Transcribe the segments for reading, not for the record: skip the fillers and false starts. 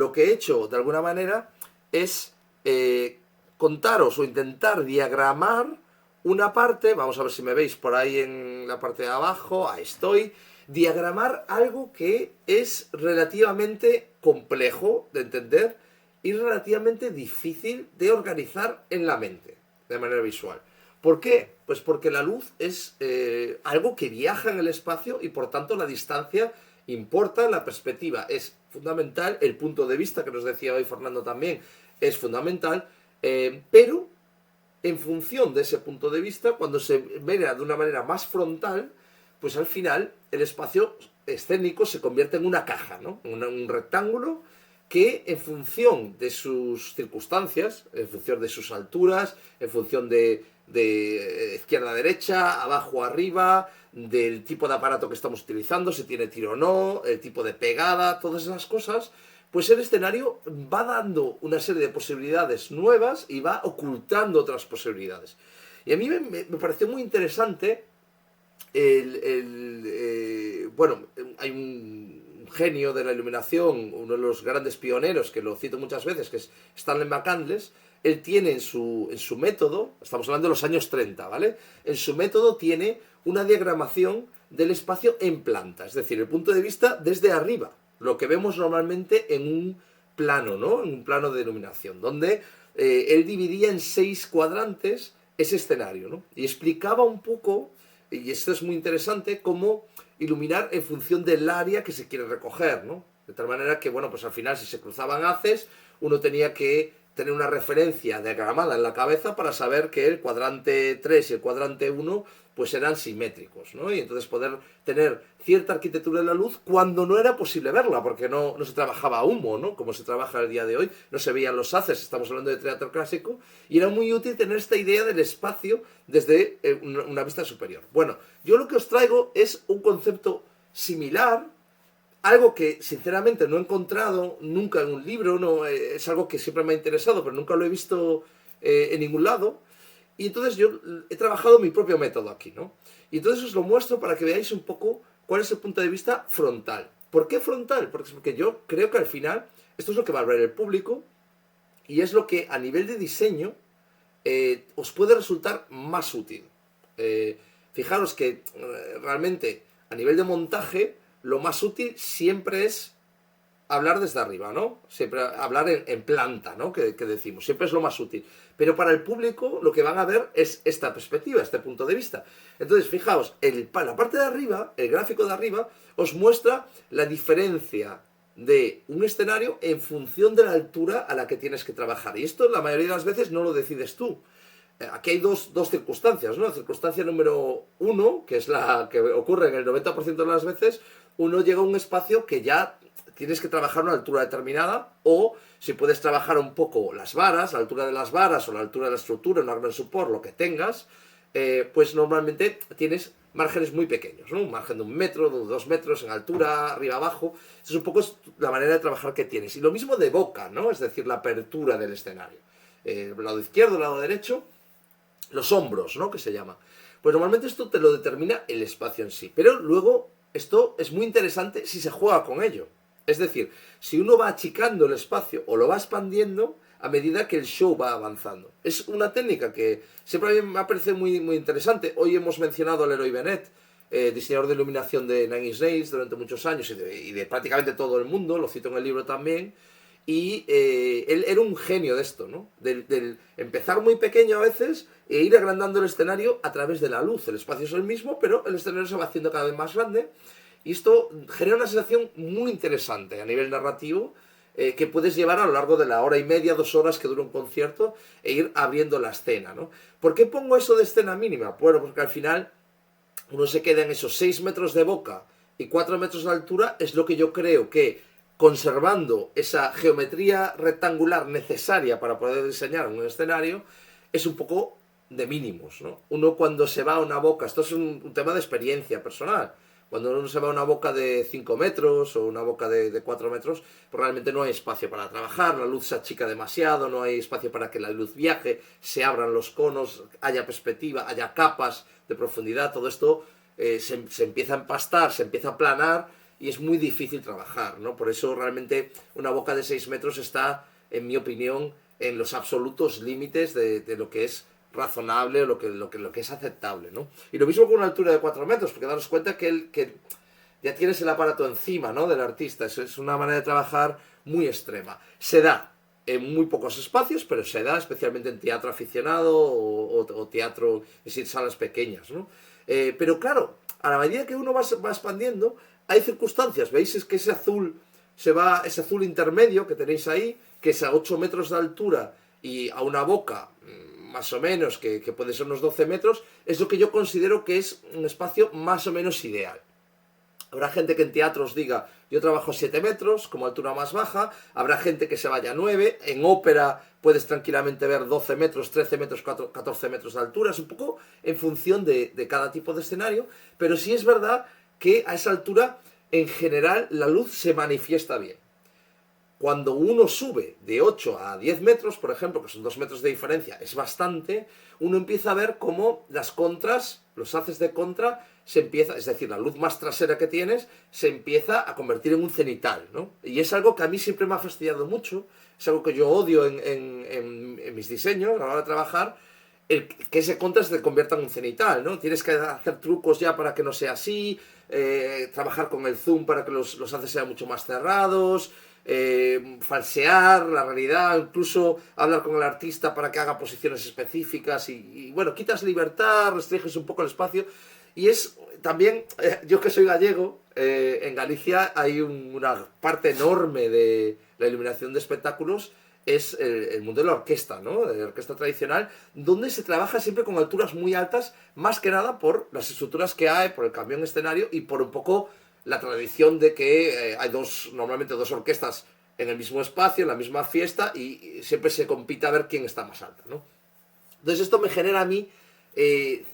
lo que he hecho de alguna manera es contaros o intentar diagramar una parte, vamos a ver si me veis por ahí en la parte de abajo, ahí estoy, diagramar algo que es relativamente complejo de entender y relativamente difícil de organizar en la mente, de manera visual. ¿Por qué? Pues porque la luz es algo que viaja en el espacio y por tanto la distancia importa, la perspectiva es fundamental, el punto de vista que nos decía hoy Fernando también es fundamental, pero en función de ese punto de vista, cuando se mira de una manera más frontal, pues al final el espacio escénico se convierte en una caja, ¿no? Un rectángulo que en función de sus circunstancias, en función de sus alturas, en función de izquierda a derecha, abajo a arriba, del tipo de aparato que estamos utilizando, si tiene tiro o no, el tipo de pegada, todas esas cosas, pues el escenario va dando una serie de posibilidades nuevas y va ocultando otras posibilidades. Y a mí me pareció muy interesante bueno, hay un genio de la iluminación, uno de los grandes pioneros, que lo cito muchas veces, que es Stanley McCandless. Él tiene en su método, estamos hablando de los años 30, ¿vale? En su método tiene una diagramación del espacio en planta, es decir, el punto de vista desde arriba, lo que vemos normalmente en un plano, ¿no? En un plano de iluminación, donde él dividía en 6 cuadrantes ese escenario, ¿no? Y explicaba un poco, y esto es muy interesante, cómo iluminar en función del área que se quiere recoger, ¿no? De tal manera que, bueno, pues al final si se cruzaban haces, uno tenía que tener una referencia diagramada en la cabeza para saber que el cuadrante 3 y el cuadrante 1 pues eran simétricos, ¿no? Y entonces poder tener cierta arquitectura de la luz cuando no era posible verla, porque no se trabajaba a humo, ¿no? Como se trabaja el día de hoy, no se veían los haces, estamos hablando de teatro clásico, y era muy útil tener esta idea del espacio desde una vista superior. Bueno, yo lo que os traigo es un concepto similar, algo que sinceramente no he encontrado nunca en un libro, no, es algo que siempre me ha interesado, pero nunca lo he visto en ningún lado. Y entonces yo he trabajado mi propio método aquí, ¿no? Y entonces os lo muestro para que veáis un poco cuál es el punto de vista frontal. ¿Por qué frontal? Porque yo creo que al final esto es lo que va a ver el público y es lo que a nivel de diseño os puede resultar más útil. Fijaros que realmente a nivel de montaje lo más útil siempre es hablar desde arriba, ¿no? Siempre hablar en planta, ¿no? Que decimos, siempre es lo más útil. Pero para el público lo que van a ver es esta perspectiva, este punto de vista. Entonces, fijaos, la parte de arriba, el gráfico de arriba, os muestra la diferencia de un escenario en función de la altura a la que tienes que trabajar. Y esto la mayoría de las veces no lo decides tú. Aquí hay dos circunstancias, ¿no? La circunstancia número 1, que es la que ocurre en el 90% de las veces, uno llega a un espacio que ya tienes que trabajar a una altura determinada, o si puedes trabajar un poco las varas, la altura de las varas o la altura de la estructura, un gran support, lo que tengas, pues normalmente tienes márgenes muy pequeños, ¿no? Un margen de 1 metro, de 2 metros en altura, arriba, abajo. Eso es un poco la manera de trabajar que tienes. Y lo mismo de boca, ¿no? Es decir, la apertura del escenario. El lado izquierdo, el lado derecho, los hombros, ¿no? Que se llama. Pues normalmente esto te lo determina el espacio en sí. Pero luego esto es muy interesante si se juega con ello. Es decir, si uno va achicando el espacio o lo va expandiendo a medida que el show va avanzando. Es una técnica que siempre a mí me ha parecido muy, muy interesante. Hoy hemos mencionado a Leroy Bennett, diseñador de iluminación de Nine Inch Nails durante muchos años y de prácticamente todo el mundo, lo cito en el libro también. Y él era un genio de esto, ¿no? Del empezar muy pequeño a veces e ir agrandando el escenario a través de la luz. El espacio es el mismo, pero el escenario se va haciendo cada vez más grande. Y esto genera una sensación muy interesante a nivel narrativo que puedes llevar a lo largo de la hora y media, 2 horas que dura un concierto e ir abriendo la escena, ¿no? ¿Por qué pongo eso de escena mínima? Bueno, porque al final uno se queda en esos 6 metros de boca y 4 metros de altura, es lo que yo creo que, conservando esa geometría rectangular necesaria para poder diseñar un escenario, es un poco de mínimos, ¿no? Uno cuando se va a una boca, esto es un tema de experiencia personal, cuando uno se va a una boca de 5 metros o una boca de 4 metros, pues realmente no hay espacio para trabajar, la luz se achica demasiado, no hay espacio para que la luz viaje, se abran los conos, haya perspectiva, haya capas de profundidad, todo esto se empieza a empastar, se empieza a aplanar y es muy difícil trabajar, ¿no? Por eso realmente una boca de 6 metros está, en mi opinión, en los absolutos límites de lo que es razonable o lo que es aceptable, ¿no? Y lo mismo con una altura de 4 metros, porque daros cuenta que ya tienes el aparato encima, ¿no?, del artista. Eso es una manera de trabajar muy extrema. Se da en muy pocos espacios, pero se da especialmente en teatro aficionado o teatro, es decir, salas pequeñas, ¿no? Pero claro, a la medida que uno va expandiendo, hay circunstancias. ¿Veis? Es que ese azul ese azul intermedio que tenéis ahí, que es a 8 metros de altura y a una boca más o menos, que puede ser unos 12 metros, es lo que yo considero que es un espacio más o menos ideal. Habrá gente que en teatros diga, yo trabajo 7 metros como altura más baja, habrá gente que se vaya a 9, en ópera puedes tranquilamente ver 12 metros, 13 metros, 14 metros de altura, es un poco en función de cada tipo de escenario, pero sí es verdad que a esa altura, en general, la luz se manifiesta bien. Cuando uno sube de 8 a 10 metros, por ejemplo, que son 2 metros de diferencia, es bastante, uno empieza a ver cómo las contras, los haces de contra, se empieza, es decir, la luz más trasera que tienes, se empieza a convertir en un cenital, ¿no? Y es algo que a mí siempre me ha fastidiado mucho, es algo que yo odio en mis diseños a la hora de trabajar, que ese contra se convierta en un cenital, ¿no? Tienes que hacer trucos ya para que no sea así, trabajar con el zoom para que los haces sean mucho más cerrados, falsear la realidad, incluso hablar con el artista para que haga posiciones específicas y bueno, quitas libertad, restringes un poco el espacio y es también, yo que soy gallego, en Galicia hay una parte enorme de la iluminación de espectáculos, es el mundo de la orquesta, ¿no? De la orquesta tradicional, donde se trabaja siempre con alturas muy altas, más que nada por las estructuras que hay, por el cambio en escenario y por un poco la tradición de que hay normalmente dos orquestas en el mismo espacio, en la misma fiesta, y siempre se compite a ver quién está más alta, ¿no? Entonces esto me genera a mí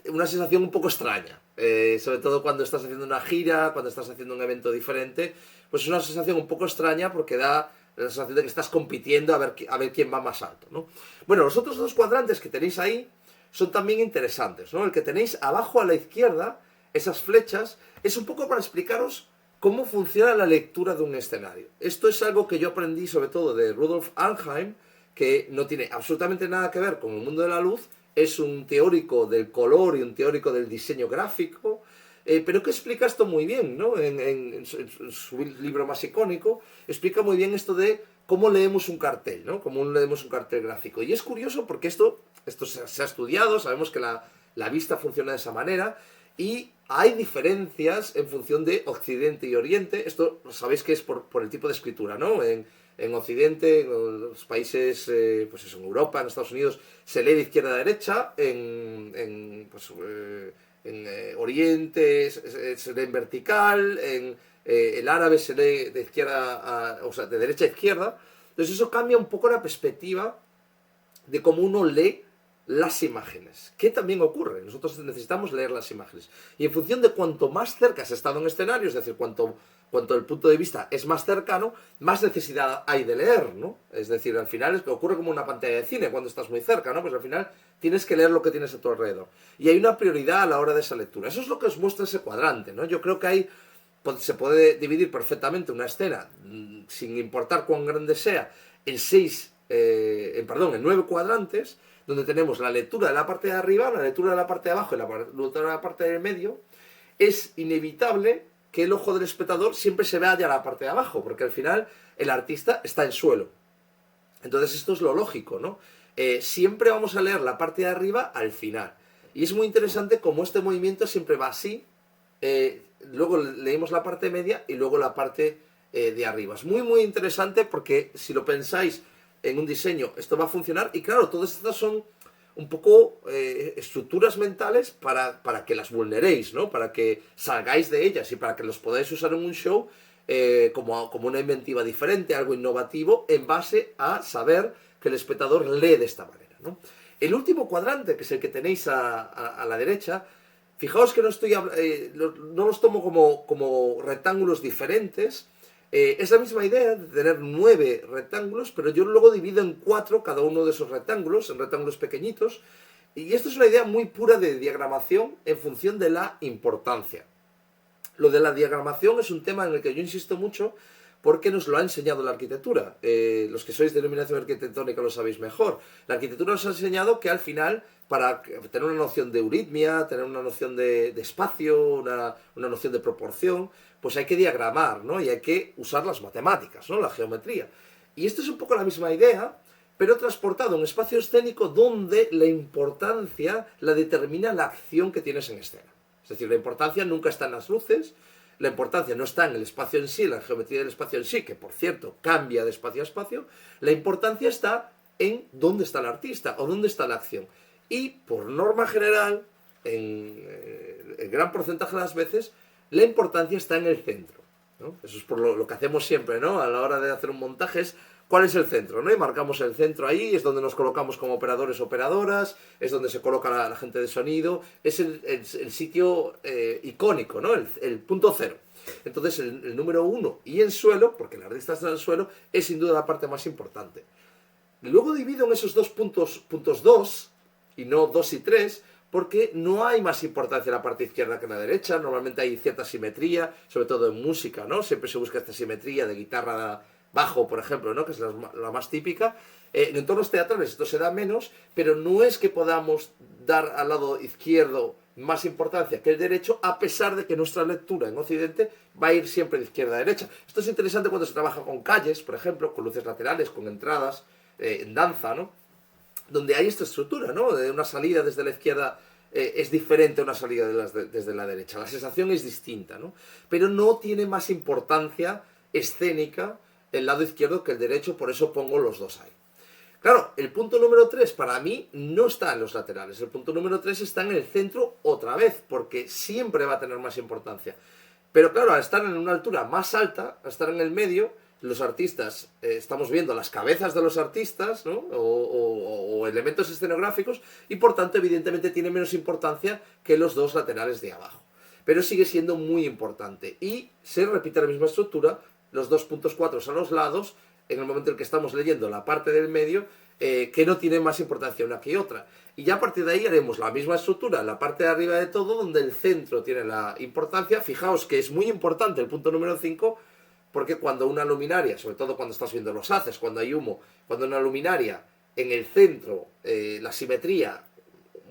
una sensación un poco extraña, sobre todo cuando estás haciendo una gira, cuando estás haciendo un evento diferente, pues es una sensación un poco extraña porque da la sensación de que estás compitiendo a ver quién va más alto, ¿no? Bueno, los otros dos cuadrantes que tenéis ahí son también interesantes, ¿no? El que tenéis abajo a la izquierda, esas flechas, es un poco para explicaros cómo funciona la lectura de un escenario. Esto es algo que yo aprendí sobre todo de Rudolf Arnheim, que no tiene absolutamente nada que ver con el mundo de la luz, es un teórico del color y un teórico del diseño gráfico, pero que explica esto muy bien, ¿no? En su libro más icónico, explica muy bien esto de cómo leemos un cartel, ¿no? Cómo leemos un cartel gráfico. Y es curioso porque esto se ha estudiado, sabemos que la vista funciona de esa manera, y hay diferencias en función de Occidente y Oriente. Esto sabéis que es por el tipo de escritura, ¿no? En Occidente, en los países, pues eso, en Europa, en Estados Unidos, se lee de izquierda a derecha, en Oriente se lee en vertical, en el árabe se lee de izquierda o sea, de derecha a izquierda. Entonces eso cambia un poco la perspectiva de cómo uno lee las imágenes, que también ocurre, nosotros necesitamos leer las imágenes y en función de cuanto más cerca has estado en escenario, es decir, cuanto el punto de vista es más cercano, más necesidad hay de leer, ¿no? Es decir, al final es que ocurre como una pantalla de cine cuando estás muy cerca, ¿no? Pues al final tienes que leer lo que tienes a tu alrededor y hay una prioridad a la hora de esa lectura. Eso es lo que os muestra ese cuadrante, ¿no? Yo creo que se puede dividir perfectamente una escena, sin importar cuán grande sea, en en 9 cuadrantes, donde tenemos la lectura de la parte de arriba, la lectura de la parte de abajo y la lectura de la parte del medio. Es inevitable que el ojo del espectador siempre se vaya a la parte de abajo, porque al final el artista está en suelo. Entonces esto es lo lógico, ¿no? Siempre vamos a leer la parte de arriba al final. Y es muy interesante cómo este movimiento siempre va así, luego leemos la parte media y luego la parte de arriba. Es muy, muy interesante porque si lo pensáis en un diseño, esto va a funcionar. Y claro, todas estas son un poco estructuras mentales para que las vulneréis, ¿no? Para que salgáis de ellas y para que los podáis usar en un show como una inventiva diferente, algo innovativo, en base a saber que el espectador lee de esta manera, ¿no? El último cuadrante, que es el que tenéis a la derecha, fijaos que no los tomo como rectángulos diferentes. Es la misma idea de tener 9 rectángulos, pero yo luego divido en 4 cada uno de esos rectángulos, en rectángulos pequeñitos. Y esto es una idea muy pura de diagramación en función de la importancia. Lo de la diagramación es un tema en el que yo insisto mucho porque nos lo ha enseñado la arquitectura. Los que sois de iluminación arquitectónica lo sabéis mejor. La arquitectura nos ha enseñado que al final, para tener una noción de euritmia, tener una noción de espacio, una noción de proporción, pues hay que diagramar, ¿no? Y hay que usar las matemáticas, ¿no? La geometría. Y esto es un poco la misma idea, pero transportado a un espacio escénico donde la importancia la determina la acción que tienes en escena. Es decir, la importancia nunca está en las luces, la importancia no está en el espacio en sí, en la geometría del espacio en sí, que por cierto cambia de espacio a espacio, la importancia está en dónde está el artista o dónde está la acción. Y por norma general, en el gran porcentaje de las veces, la importancia está en el centro, ¿no? Eso es por lo que hacemos siempre, ¿no? A la hora de hacer un montaje es cuál es el centro, ¿no? Y marcamos el centro ahí, es donde nos colocamos como operadores o operadoras, es donde se coloca la gente de sonido, es el sitio icónico, ¿no? El punto cero. Entonces el número 1 y en suelo, porque el artista está en el suelo, es sin duda la parte más importante. Luego divido en esos dos puntos 2 y no 2 y 3, porque no hay más importancia en la parte izquierda que en la derecha. Normalmente hay cierta simetría, sobre todo en música, ¿no? Siempre se busca esta simetría de guitarra bajo, por ejemplo, ¿no? Que es la más típica. En entornos teatrales esto se da menos, pero no es que podamos dar al lado izquierdo más importancia que el derecho, a pesar de que nuestra lectura en Occidente va a ir siempre de izquierda a derecha. Esto es interesante cuando se trabaja con calles, por ejemplo, con luces laterales, con entradas, en danza, ¿no? Donde hay esta estructura, ¿no? De una salida desde la izquierda es diferente a una salida desde la derecha. La sensación es distinta, ¿no? Pero no tiene más importancia escénica el lado izquierdo que el derecho, por eso pongo los dos ahí. Claro, el punto número 3 para mí no está en los laterales. El punto número 3 está en el centro otra vez, porque siempre va a tener más importancia. Pero claro, al estar en una altura más alta, al estar en el medio, los artistas, estamos viendo las cabezas de los artistas, ¿no? o elementos escenográficos, y por tanto evidentemente tiene menos importancia que los dos laterales de abajo. Pero sigue siendo muy importante. Y se repite la misma estructura, los dos puntos 4 a los lados, en el momento en que estamos leyendo la parte del medio, que no tiene más importancia una que otra. Y ya a partir de ahí haremos la misma estructura en la parte de arriba de todo, donde el centro tiene la importancia. Fijaos que es muy importante el punto número 5, porque cuando una luminaria, sobre todo cuando estás viendo los haces, cuando hay humo, cuando una luminaria en el centro, la simetría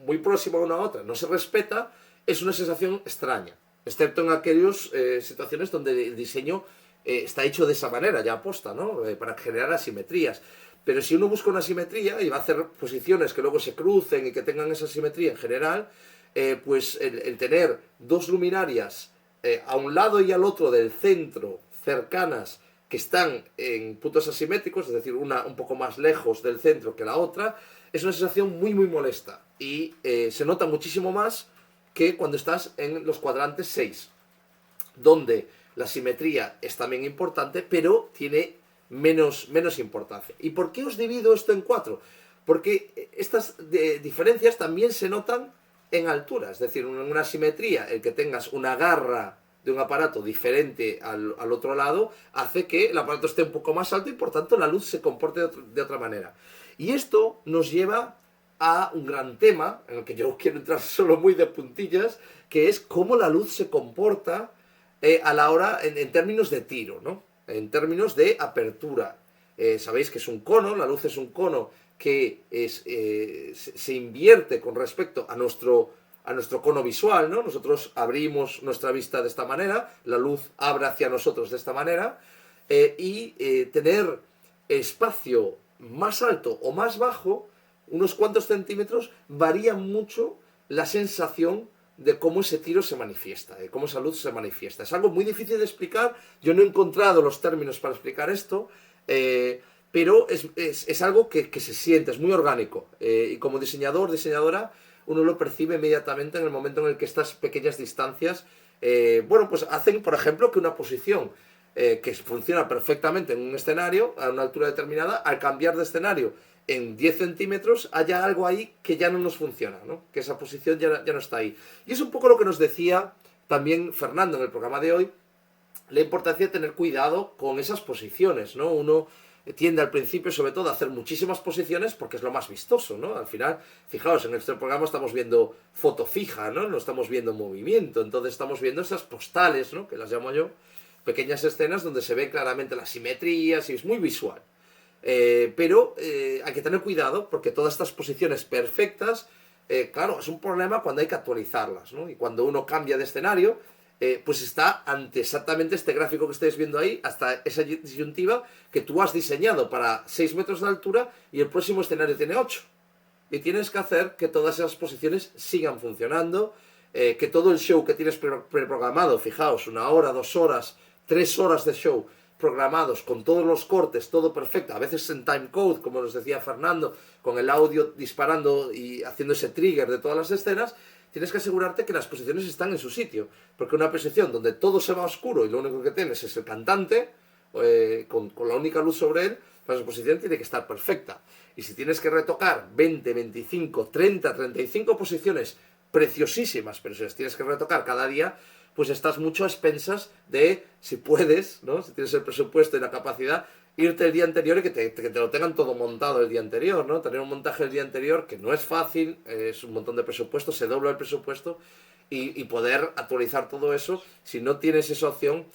muy próxima una a otra no se respeta, es una sensación extraña, excepto en aquellas situaciones donde el diseño está hecho de esa manera, ya aposta, ¿no? Para generar asimetrías. Pero si uno busca una simetría y va a hacer posiciones que luego se crucen y que tengan esa simetría en general, pues el tener dos luminarias a un lado y al otro del centro, cercanas, que están en puntos asimétricos, es decir, una un poco más lejos del centro que la otra, es una sensación muy muy molesta y se nota muchísimo más que cuando estás en los cuadrantes 6, donde la simetría es también importante, pero tiene menos importancia. ¿Y por qué os divido esto en 4? Porque estas diferencias también se notan en altura, es decir, en una simetría, el que tengas una garra de un aparato diferente al otro lado, hace que el aparato esté un poco más alto y por tanto la luz se comporte de otra manera. Y esto nos lleva a un gran tema, en el que yo quiero entrar solo muy de puntillas, que es cómo la luz se comporta a la hora, en términos de tiro, ¿no? En términos de apertura. Sabéis que es un cono, la luz es un cono que se invierte con respecto a nuestro cono visual, ¿no? Nosotros abrimos nuestra vista de esta manera, la luz abre hacia nosotros de esta manera, tener espacio más alto o más bajo, unos cuantos centímetros, varía mucho la sensación de cómo ese tiro se manifiesta, de cómo esa luz se manifiesta. Es algo muy difícil de explicar, yo no he encontrado los términos para explicar esto, pero es algo que se siente, es muy orgánico, y como diseñador, diseñadora, uno lo percibe inmediatamente en el momento en el que estas pequeñas distancias, bueno, pues hacen, por ejemplo, que una posición que funciona perfectamente en un escenario, a una altura determinada, al cambiar de escenario en 10 centímetros, haya algo ahí que ya no nos funciona, ¿no? Que esa posición ya no está ahí. Y es un poco lo que nos decía también Fernando en el programa de hoy, la importancia de tener cuidado con esas posiciones, ¿no? Uno tiende al principio sobre todo a hacer muchísimas posiciones porque es lo más vistoso, ¿no? Al final, fijaos, en este programa estamos viendo foto fija, ¿no? No estamos viendo movimiento, entonces estamos viendo esas postales, ¿no? Que las llamo yo, pequeñas escenas donde se ve claramente las simetrías y es muy visual. Pero hay que tener cuidado porque todas estas posiciones perfectas, claro, es un problema cuando hay que actualizarlas, ¿no? Y cuando uno cambia de escenario, pues está ante exactamente este gráfico que estáis viendo ahí, hasta esa disyuntiva que tú has diseñado para 6 metros de altura y el próximo escenario tiene 8. Y tienes que hacer que todas esas posiciones sigan funcionando, que todo el show que tienes preprogramado, fijaos, 1 hora, 2 horas, 3 horas de show programados, con todos los cortes, todo perfecto, a veces en timecode, como nos decía Fernando, con el audio disparando y haciendo ese trigger de todas las escenas, tienes que asegurarte que las posiciones están en su sitio, porque una posición donde todo se va oscuro y lo único que tienes es el cantante, con la única luz sobre él, pues la posición tiene que estar perfecta. Y si tienes que retocar 20, 25, 30, 35 posiciones preciosísimas, pero si las tienes que retocar cada día, pues estás mucho a expensas de, si puedes, ¿no? Si tienes el presupuesto y la capacidad, irte el día anterior y que te lo tengan todo montado el día anterior, ¿no? Tener un montaje el día anterior que no es fácil, es un montón de presupuesto, se dobla el presupuesto y poder actualizar todo eso, si no tienes esa opción,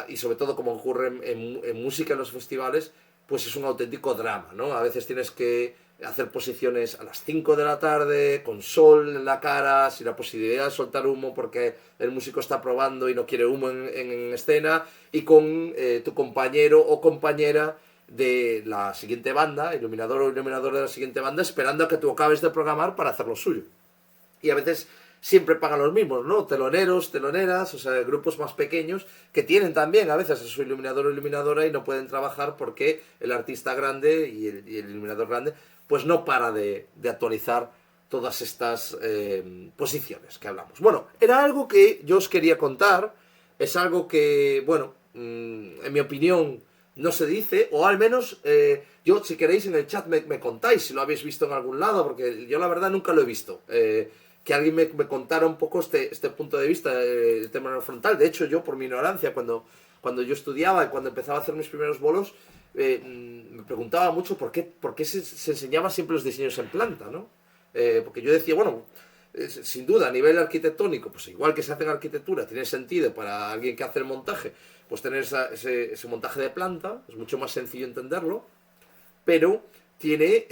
y sobre todo como ocurre en música en los festivales, pues es un auténtico drama, ¿no? A veces tienes que hacer posiciones a las 5 de la tarde, con sol en la cara, sin la posibilidad de soltar humo porque el músico está probando y no quiere humo en escena, y con tu compañero o compañera de la siguiente banda, iluminador o iluminadora de la siguiente banda, esperando a que tú acabes de programar para hacer lo suyo. Y a veces siempre pagan los mismos, ¿no? Teloneros, teloneras, o sea, grupos más pequeños que tienen también a veces a su iluminador o iluminadora y no pueden trabajar porque el artista grande y el iluminador grande pues no para de actualizar todas estas posiciones que hablamos. Bueno, era algo que yo os quería contar, es algo que, bueno, en mi opinión no se dice, o al menos yo, si queréis, en el chat me contáis si lo habéis visto en algún lado, porque yo la verdad nunca lo he visto. Que alguien me contara un poco este punto de vista, el tema frontal. De hecho, yo, por mi ignorancia, cuando yo estudiaba y cuando empezaba a hacer mis primeros bolos, me preguntaba mucho por qué se enseñaba siempre los diseños en planta, ¿no? Porque yo decía, bueno, sin duda, a nivel arquitectónico, pues igual que se hace en arquitectura, tiene sentido para alguien que hace el montaje, pues tener ese montaje de planta, es mucho más sencillo entenderlo, pero tiene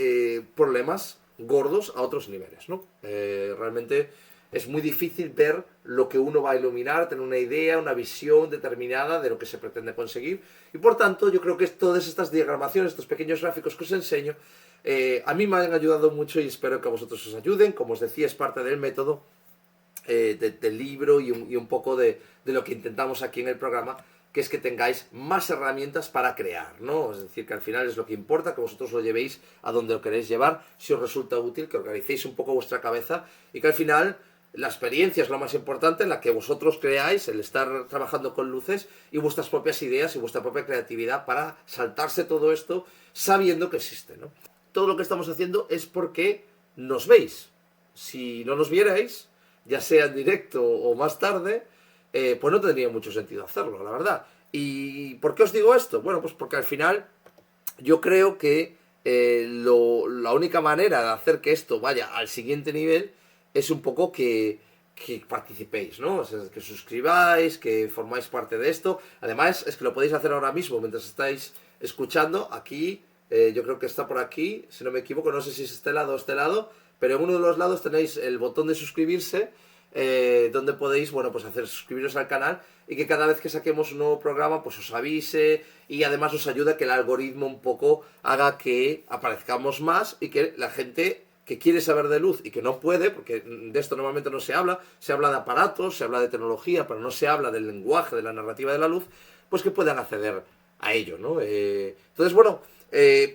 problemas gordos a otros niveles, ¿no? Realmente es muy difícil ver lo que uno va a iluminar, tener una idea, una visión determinada de lo que se pretende conseguir, y por tanto yo creo que todas estas diagramaciones, estos pequeños gráficos que os enseño, a mí me han ayudado mucho y espero que a vosotros os ayuden. Como os decía, es parte del método del libro y un poco de lo que intentamos aquí en el programa, que es que tengáis más herramientas para crear, ¿no? Es decir, que al final es lo que importa, que vosotros lo llevéis a donde lo queréis llevar, si os resulta útil, que organicéis un poco vuestra cabeza y que al final la experiencia es lo más importante, en la que vosotros creáis, el estar trabajando con luces y vuestras propias ideas y vuestra propia creatividad para saltarse todo esto sabiendo que existe, ¿no? Todo lo que estamos haciendo es porque nos veis. Si no nos vierais, ya sea en directo o más tarde, pues no tendría mucho sentido hacerlo, la verdad. ¿Y por qué os digo esto? Bueno, pues porque al final yo creo que la única manera de hacer que esto vaya al siguiente nivel es un poco que participéis, ¿no? O sea, que suscribáis, que formáis parte de esto. Además, es que lo podéis hacer ahora mismo mientras estáis escuchando. Aquí, yo creo que está por aquí, si no me equivoco, no sé si es este lado o este lado, pero en uno de los lados tenéis el botón de suscribirse, donde podéis, bueno, pues suscribiros al canal y que cada vez que saquemos un nuevo programa pues os avise, y además os ayuda a que el algoritmo un poco haga que aparezcamos más y que la gente que quiere saber de luz y que no puede, porque de esto normalmente no se habla de aparatos, se habla de tecnología, pero no se habla del lenguaje, de la narrativa de la luz, pues que puedan acceder a ello, ¿no? Entonces, bueno,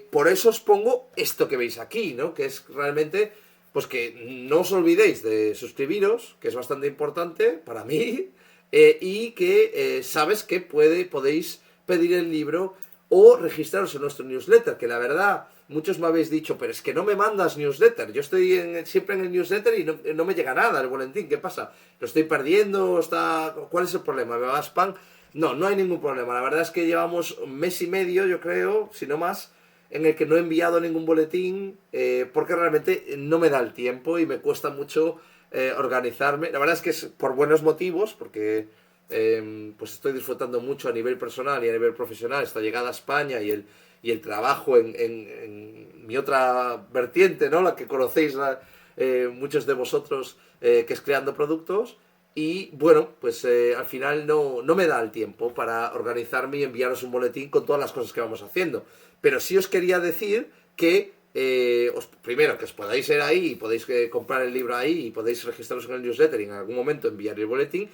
por eso os pongo esto que veis aquí, ¿no? Que es realmente, pues que no os olvidéis de suscribiros, que es bastante importante para mí, y que sabes que podéis pedir el libro o registraros en nuestro newsletter, que la verdad, muchos me habéis dicho, pero es que no me mandas newsletter, yo estoy siempre en el newsletter y no me llega nada el boletín, ¿qué pasa? ¿Lo estoy perdiendo? ¿Cuál es el problema? ¿Me va a spam? No, no hay ningún problema. La verdad es que llevamos un mes y medio, yo creo, si no más, en el que no he enviado ningún boletín porque realmente no me da el tiempo y me cuesta mucho organizarme. La verdad es que es por buenos motivos, porque pues estoy disfrutando mucho a nivel personal y a nivel profesional esta llegada a España y el trabajo en mi otra vertiente, ¿no? La que conocéis muchos de vosotros, que es creando productos. Y bueno, pues al final no me da el tiempo para organizarme y enviaros un boletín con todas las cosas que vamos haciendo. Pero sí os quería decir que, primero, que os podáis ir ahí y podéis comprar el libro ahí y podéis registraros en el newsletter y en algún momento enviar el boletín.